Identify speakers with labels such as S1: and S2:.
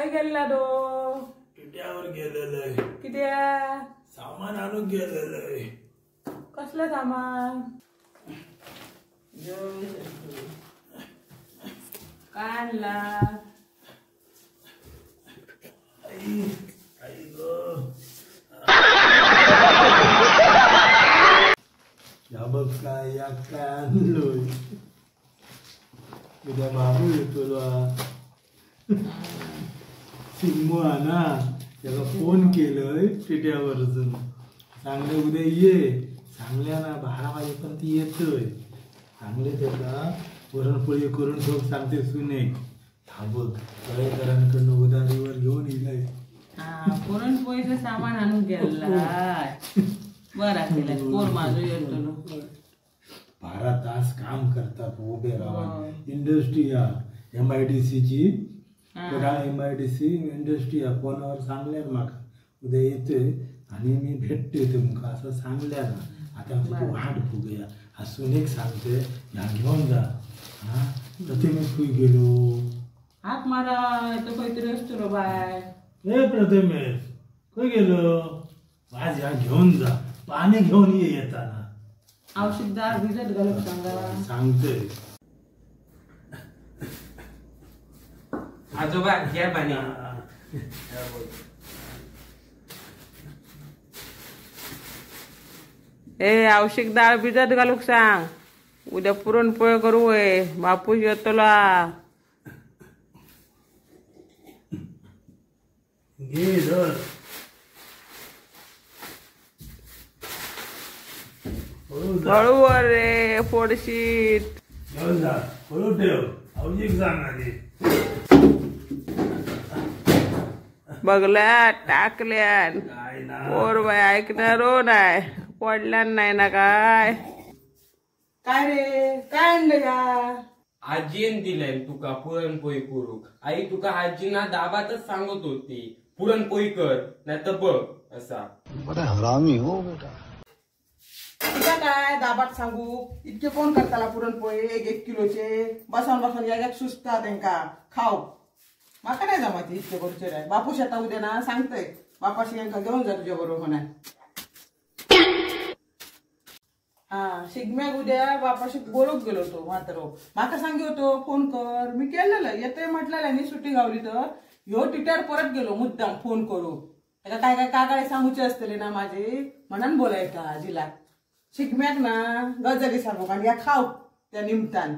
S1: काय गेला तो
S2: टिट्यावर गेलेलं
S1: कित्या
S2: सामान आणून गेलेलं
S1: कसलं सामान काय आणला
S2: आई आई ग या बघ काय या काय आणलोय उद्या बाबू येतो सिंगमो ना त्याला फोन केलंय टिट्यावरच चांगले उद्या ये चांगल्या ना 12 वाजेपर्यंत येतोय चांगले त्याला पुरणपोळी करून ठेव सांगते सुने हा बघ कळेकरांकडनं उधारीवर घेऊन येईल
S1: पुरणपोळीचं सामान आणून गेला बरा केला कोण माझं येतो
S2: 12 तास काम करतात उभे राहा इंडस्ट्री या MIDC ची MIDC इंडस्ट्री या फोनवर सांगल्यार माका उद्या येतोय आणि मी भेटते तुमका असं सांगल्या ना आता तू वाट बघूया हसून एक सांगते या घेऊन जा हा तर ते मी खुई गेलो
S1: हाक मारा तो काहीतरी असतो रो बाय
S2: ए प्रथमेश खय गेलो आज या घेऊन जा पाणी घेऊन ये येताना
S1: औषधदार भिजत घालून सांगा
S2: सांगते
S3: आजोबा घ्या पाणी
S1: ए औषध डाळ भिजत घालूक सांग उद्या पुरणपोळी करू बापूस येतोला
S2: घे धर
S1: हळूवर रे फोडशीत
S2: घेऊन जा हळू ठेव औषध सांगणार
S1: बघल्या टाकल्या
S2: काय ना
S1: पोर बाय ऐकणार हो नाही पडल्या नाही ना काय काय रे काय आणलं या
S3: आजीन दिलंय तुका पुरणपोळी करू आई तुका आजीना दाबातच सांगत होती पुरणपोळी कर नाही तर बघ असा
S4: बड़ा हरामी हो बेटा
S1: तुझा काय दाबात सांगू इतके कोण करताला पुरणपोळी 1 किलोचे बसून बसून एक सुचता त्यांका खाऊ माका नाही जमात इतके करूचे रे बापूस आता उद्या ना सांगतय बापाशी यांका घेऊन जा तुझ्या बरोबर म्हणा हा शिगम्याक उद्या बापाशी बोलूक गेलो तो मात्र माका सांगी होतो फोन कर मी केलेलं येते म्हटलेलं सुट्टी गावली तर ह्यो टिट्यार परत गेलो मुद्दाम फोन करू त्याला काय काय कागाळे सांगूचे असतले ना माझे म्हणून बोलायचा आजीला शिगम्याक ना गजाली सांगू आणि या खाऊ त्या निमतान